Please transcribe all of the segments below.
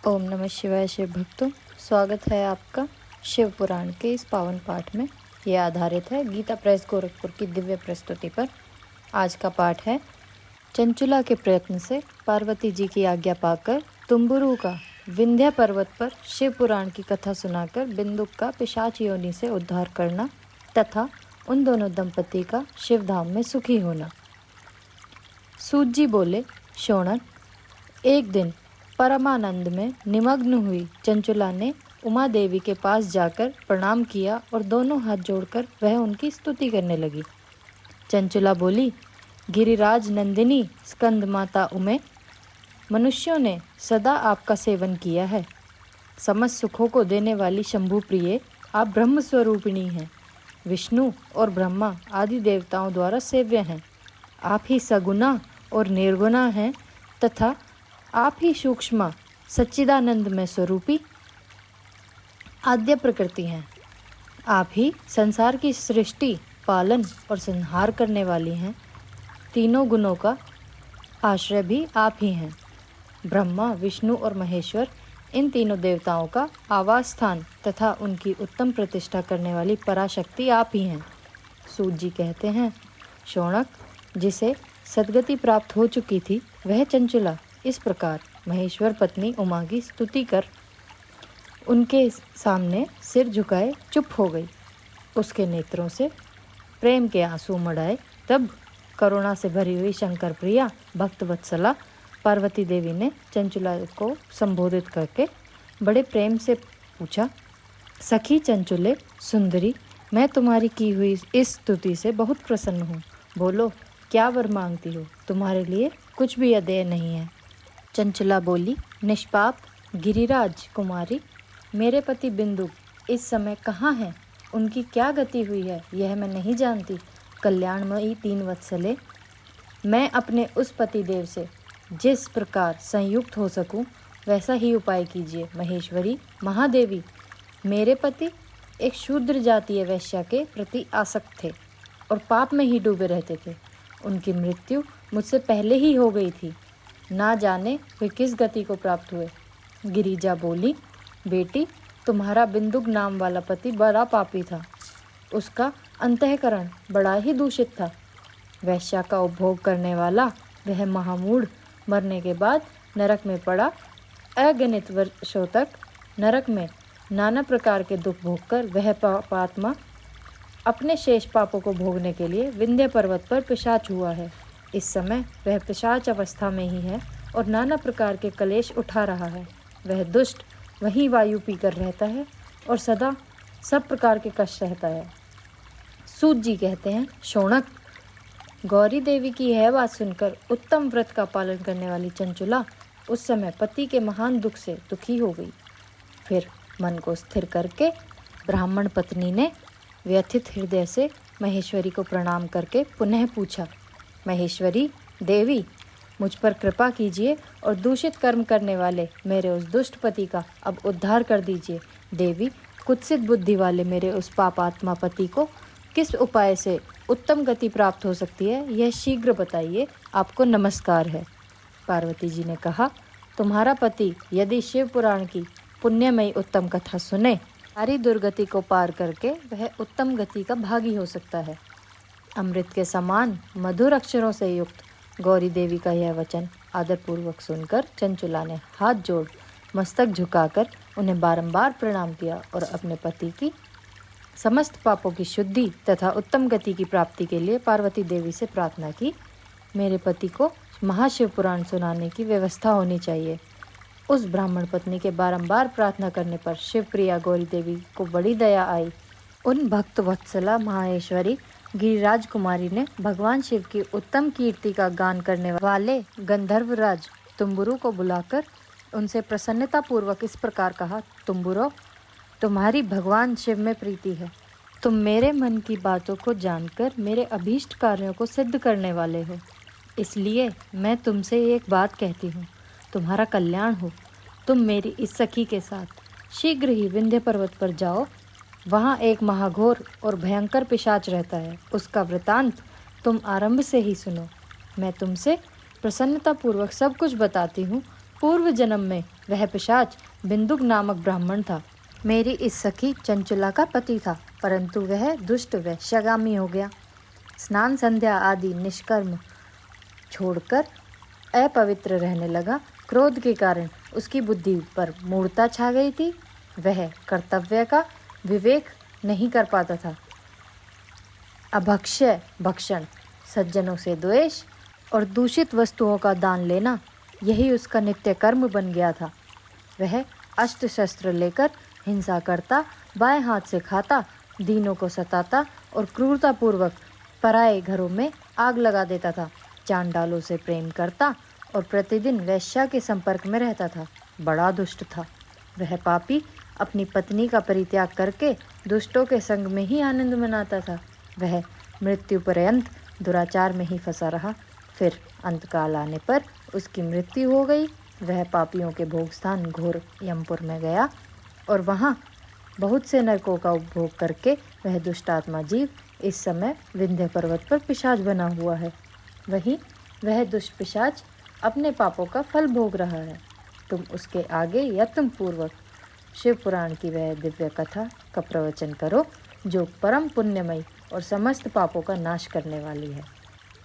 ओम नमः शिवाय। शिव भक्तों, स्वागत है आपका शिव पुराण के इस पावन पाठ में। यह आधारित है गीता प्रेस गोरखपुर की दिव्य प्रस्तुति पर। आज का पाठ है चंचुला के प्रयत्न से पार्वती जी की आज्ञा पाकर तुम्बुरु का विंध्य पर्वत पर शिव पुराण की कथा सुनाकर बिंदुक का पिशाच योनि से उद्धार करना तथा उन दोनों दंपति का शिवधाम में सुखी होना। सूत जी बोले, शौनक, एक दिन परमानंद में निमग्न हुई चंचुला ने उमा देवी के पास जाकर प्रणाम किया और दोनों हाथ जोड़कर वह उनकी स्तुति करने लगी। चंचुला बोली, गिरिराज नंदिनी स्कंद माता उमे, मनुष्यों ने सदा आपका सेवन किया है। समस्त सुखों को देने वाली शंभु प्रिय, आप ब्रह्म स्वरूपिणी हैं। विष्णु और ब्रह्मा आदि देवताओं द्वारा सेव्य हैं। आप ही सगुना और निर्गुणा हैं तथा आप ही सूक्ष्म सच्चिदानंद में स्वरूपी आद्य प्रकृति हैं। आप ही संसार की सृष्टि, पालन और संहार करने वाली हैं। तीनों गुणों का आश्रय भी आप ही हैं। ब्रह्मा, विष्णु और महेश्वर, इन तीनों देवताओं का आवास स्थान तथा उनकी उत्तम प्रतिष्ठा करने वाली पराशक्ति आप ही हैं। सूत जी कहते हैं, शौनक, जिसे सद्गति प्राप्त हो चुकी थी वह चंचुला इस प्रकार महेश्वर पत्नी उमा की स्तुति कर उनके सामने सिर झुकाए चुप हो गई। उसके नेत्रों से प्रेम के आंसू मढ़ाए। तब करुणा से भरी हुई शंकर प्रिया भक्त वत्सला पार्वती देवी ने चंचुला को संबोधित करके बड़े प्रेम से पूछा, सखी चंचुले सुंदरी, मैं तुम्हारी की हुई इस स्तुति से बहुत प्रसन्न हूँ। बोलो, क्या वर मांगती हो? तुम्हारे लिए कुछ भी अदेय नहीं है। चंचुला बोली, निष्पाप गिरिराज कुमारी, मेरे पति बिंदु इस समय कहाँ हैं? उनकी क्या गति हुई है यह मैं नहीं जानती। कल्याणमयी तीन वत्सले, मैं अपने उस पति देव से जिस प्रकार संयुक्त हो सकूं वैसा ही उपाय कीजिए। महेश्वरी महादेवी, मेरे पति एक शूद्र जातीय वैश्या के प्रति आसक्त थे और पाप में ही डूबे रहते थे। उनकी मृत्यु मुझसे पहले ही हो गई थी। ना जाने वे किस गति को प्राप्त हुए। गिरिजा बोली, बेटी, तुम्हारा बिंदुक नाम वाला पति बड़ा पापी था। उसका अंतःकरण बड़ा ही दूषित था। वैश्या का उपभोग करने वाला वह महामूढ़ मरने के बाद नरक में पड़ा। अगणित वर्षों तक नरक में नाना प्रकार के दुख भोगकर वह पापात्मा अपने शेष पापों को भोगने के लिए विंध्य पर्वत पर पिशाच हुआ है। इस समय वह पिशाच अवस्था में ही है और नाना प्रकार के कलेश उठा रहा है। वह दुष्ट वहीं वायु पीकर रहता है और सदा सब प्रकार के कष्ट सहता है। सूत जी कहते हैं, शौनक, गौरी देवी की यह बात सुनकर उत्तम व्रत का पालन करने वाली चंचुला उस समय पति के महान दुख से दुखी हो गई। फिर मन को स्थिर करके ब्राह्मण पत्नी ने व्यथित हृदय से महेश्वरी को प्रणाम करके पुनः पूछा, महेश्वरी देवी, मुझ पर कृपा कीजिए और दूषित कर्म करने वाले मेरे उस दुष्ट पति का अब उद्धार कर दीजिए। देवी, कुत्सित बुद्धि वाले मेरे उस पापात्मा पति को किस उपाय से उत्तम गति प्राप्त हो सकती है यह शीघ्र बताइए। आपको नमस्कार है। पार्वती जी ने कहा, तुम्हारा पति यदि शिव पुराण की पुण्यमयी उत्तम कथा सुने, सारी दुर्गति को पार करके वह उत्तम गति का भागी हो सकता है। अमृत के समान मधुर अक्षरों से युक्त गौरी देवी का यह वचन आदरपूर्वक सुनकर चंचुला ने हाथ जोड़ मस्तक झुकाकर उन्हें बारंबार प्रणाम किया और अपने पति की समस्त पापों की शुद्धि तथा उत्तम गति की प्राप्ति के लिए पार्वती देवी से प्रार्थना की। मेरे पति को महाशिव पुराण सुनाने की व्यवस्था होनी चाहिए। उस ब्राह्मण पत्नी के बारंबार प्रार्थना करने पर शिवप्रिया गौरी देवी को बड़ी दया आई। उन भक्त वत्सला माहेश्वरी गिरिराज कुमारी ने भगवान शिव की उत्तम कीर्ति का गान करने वाले गंधर्वराज तुम्बुरु को बुलाकर उनसे प्रसन्नता पूर्वक इस प्रकार कहा, तुम्बुरो, तुम्हारी भगवान शिव में प्रीति है। तुम मेरे मन की बातों को जानकर मेरे अभीष्ट कार्यों को सिद्ध करने वाले हो। इसलिए मैं तुमसे एक बात कहती हूँ, तुम्हारा कल्याण हो। तुम मेरी इस सखी के साथ शीघ्र ही विंध्य पर्वत पर जाओ। वहाँ एक महाघोर और भयंकर पिशाच रहता है। उसका वृतांत तुम आरंभ से ही सुनो। मैं तुमसे प्रसन्नतापूर्वक सब कुछ बताती हूँ। पूर्व जन्म में वह पिशाच बिंदुक नामक ब्राह्मण था। मेरी इस सखी चंचुला का पति था, परंतु वह दुष्ट व शगामी हो गया। स्नान संध्या आदि निष्कर्म छोड़कर अपवित्र रहने लगा। क्रोध के कारण उसकी बुद्धि पर मूढ़ता छा गई थी। वह कर्तव्य का विवेक नहीं कर पाता था। अभक्ष्य भक्षण, सज्जनों से द्वेष और दूषित वस्तुओं का दान लेना, यही उसका नित्य कर्म बन गया था। वह अस्त्र शस्त्र लेकर हिंसा करता, बाएं हाथ से खाता, दीनों को सताता और क्रूरतापूर्वक पराए घरों में आग लगा देता था। चांडालों से प्रेम करता और प्रतिदिन वैश्या के संपर्क में रहता था। बड़ा दुष्ट था। वह पापी अपनी पत्नी का परित्याग करके दुष्टों के संग में ही आनंद मनाता था। वह मृत्यु पर्यंत दुराचार में ही फंसा रहा। फिर अंतकाल आने पर उसकी मृत्यु हो गई। वह पापियों के भोग स्थान घोर यमपुर में गया और वहाँ बहुत से नरकों का उपभोग करके वह दुष्टात्मा जीव इस समय विंध्य पर्वत पर पिशाच बना हुआ है। वहीं वह दुष्ट पिशाच अपने पापों का फल भोग रहा है। तुम उसके आगे यत्न पूर्वक शिव पुराण की वह दिव्य कथा का प्रवचन करो, जो परम पुण्यमयी और समस्त पापों का नाश करने वाली है।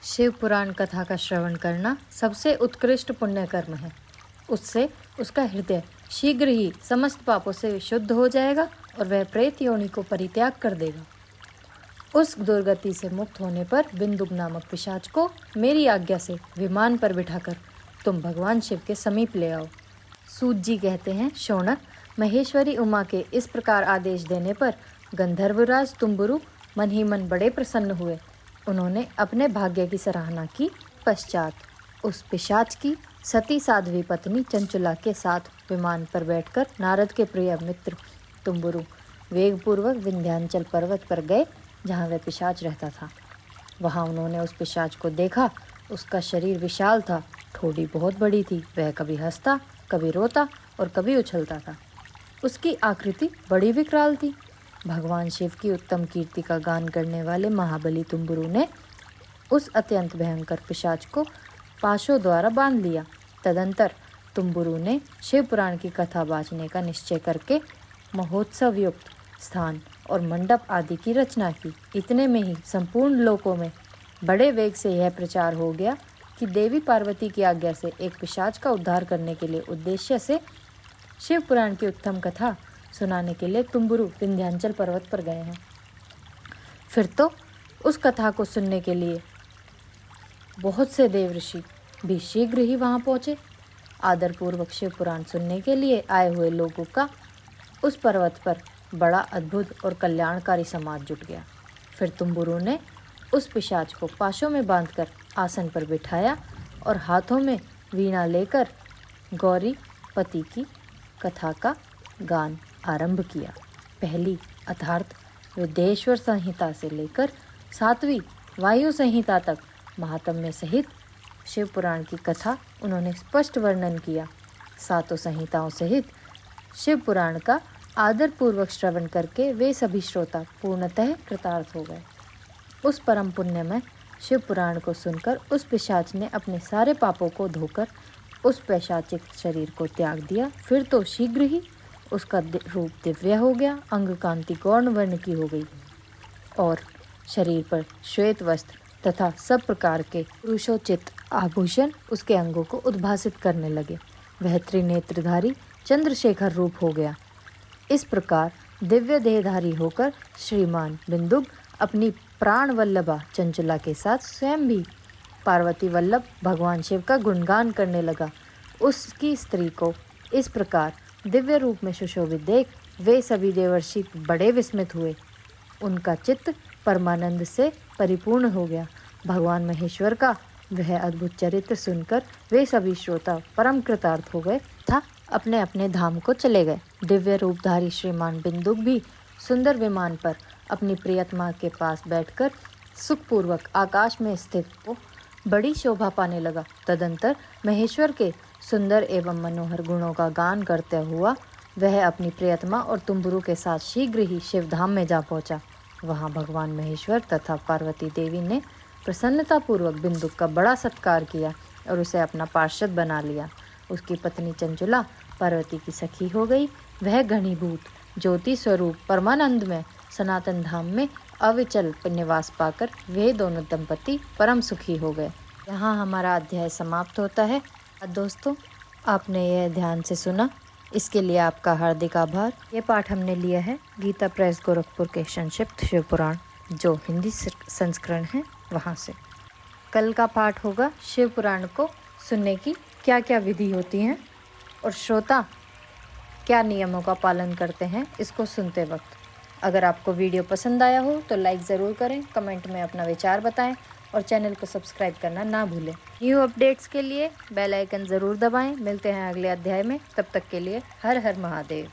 शिव पुराण कथा का श्रवण करना सबसे उत्कृष्ट पुण्य कर्म है। उससे उसका हृदय शीघ्र ही समस्त पापों से शुद्ध हो जाएगा और वह प्रेत योनि को परित्याग कर देगा। उस दुर्गति से मुक्त होने पर बिंदुक नामक पिशाच को मेरी आज्ञा से विमान पर बिठाकर तुम भगवान शिव के समीप ले आओ। सूत जी कहते हैं, शौनक, महेश्वरी उमा के इस प्रकार आदेश देने पर गंधर्वराज तुम्बुरु मन ही मन बड़े प्रसन्न हुए। उन्होंने अपने भाग्य की सराहना की। पश्चात उस पिशाच की सती साध्वी पत्नी चंचुला के साथ विमान पर बैठकर नारद के प्रिय मित्र तुम्बुरु वेगपूर्वक विंध्याचल पर्वत पर गए, जहाँ वह पिशाच रहता था। वहाँ उन्होंने उस पिशाच को देखा। उसका शरीर विशाल था, ठोड़ी बहुत बड़ी थी। वह कभी हंसता, कभी रोता और कभी उछलता था। उसकी आकृति बड़ी विकराल थी। भगवान शिव की उत्तम कीर्ति का गान करने वाले महाबली तुम्बुरु ने उस अत्यंत भयंकर पिशाच को पाशों द्वारा बांध लिया। तदंतर तुम्बुरु ने शिव पुराण की कथा बाँचने का निश्चय करके महोत्सव युक्त स्थान और मंडप आदि की रचना की। इतने में ही संपूर्ण लोकों में बड़े वेग से यह प्रचार हो गया कि देवी पार्वती की आज्ञा से एक पिशाच का उद्धार करने के लिए उद्देश्य से शिव पुराण की उत्तम कथा सुनाने के लिए तुम्बुरु विंध्याचल पर्वत पर गए हैं। फिर तो उस कथा को सुनने के लिए बहुत से देव ऋषि भी शीघ्र ही वहां पहुंचे। आदरपूर्वक शिव पुराण सुनने के लिए आए हुए लोगों का उस पर्वत पर बड़ा अद्भुत और कल्याणकारी समाज जुट गया। फिर तुम्बुरु ने उस पिशाच को पाशों में बांधकर आसन पर बिठाया और हाथों में वीणा लेकर गौरी पति की कथा का गान आरंभ किया। पहली अर्थात विदेश्वर संहिता से लेकर 7वीं वायु संहिता तक महात्म्य सहित शिव पुराण की कथा उन्होंने स्पष्ट वर्णन किया। 7 संहिताओं सहित शिव पुराण का आदरपूर्वक श्रवण करके वे सभी श्रोता पूर्णतः कृतार्थ हो गए। उस परम पुण्य में शिव पुराण को सुनकर उस पिशाच ने अपने सारे पापों को धोकर उस पैशाचिक शरीर को त्याग दिया। फिर तो शीघ्र ही उसका रूप दिव्य हो गया, अंग कांति गौर्ण वर्ण की हो गई और शरीर पर श्वेत वस्त्र तथा सब प्रकार के पुरुषोचित आभूषण उसके अंगों को उद्भासित करने लगे। वह त्रिनेत्रधारी चंद्रशेखर रूप हो गया। इस प्रकार दिव्य देहधारी होकर श्रीमान बिंदुक अपनी प्राण वल्लभा चंचला के साथ स्वयं भी पार्वती वल्लभ भगवान शिव का गुणगान करने लगा। उसकी स्त्री को इस प्रकार दिव्य रूप में सुशोभित देख वे सभी देवर्षि बड़े विस्मित हुए। उनका चित्त परमानंद से परिपूर्ण हो गया। भगवान महेश्वर का वह अद्भुत चरित्र सुनकर वे सभी श्रोता परम कृतार्थ हो गए तथा अपने अपने धाम को चले गए। दिव्य रूपधारी श्रीमान बिंदुक भी सुंदर विमान पर अपनी प्रियतमा के पास बैठकर सुखपूर्वक आकाश में स्थित हो बड़ी शोभा पाने लगा। तदंतर महेश्वर के सुंदर एवं मनोहर गुणों का गान करते हुआ वह अपनी प्रियतमा और तुम्बुरु के साथ शीघ्र ही शिवधाम में जा पहुंचा। वहां भगवान महेश्वर तथा पार्वती देवी ने प्रसन्नतापूर्वक बिंदुक का बड़ा सत्कार किया और उसे अपना पार्षद बना लिया। उसकी पत्नी चंचुला पार्वती की सखी हो गई। वह घनीभूत ज्योति स्वरूप परमानंद में सनातन धाम में अविचल निवास पाकर वे दोनों दंपति परम सुखी हो गए। यहाँ हमारा अध्याय समाप्त होता है। दोस्तों, आपने यह ध्यान से सुना, इसके लिए आपका हार्दिक आभार। ये पाठ हमने लिया है गीता प्रेस गोरखपुर के संक्षिप्त शिव पुराण, जो हिंदी संस्करण है, वहाँ से। कल का पाठ होगा शिव पुराण को सुनने की क्या क्या विधि होती हैं और श्रोता क्या नियमों का पालन करते हैं इसको सुनते वक्त। अगर आपको वीडियो पसंद आया हो तो लाइक ज़रूर करें, कमेंट में अपना विचार बताएं और चैनल को सब्सक्राइब करना ना भूलें। न्यू अपडेट्स के लिए बेल आइकन ज़रूर दबाएं। मिलते हैं अगले अध्याय में, तब तक के लिए हर हर महादेव।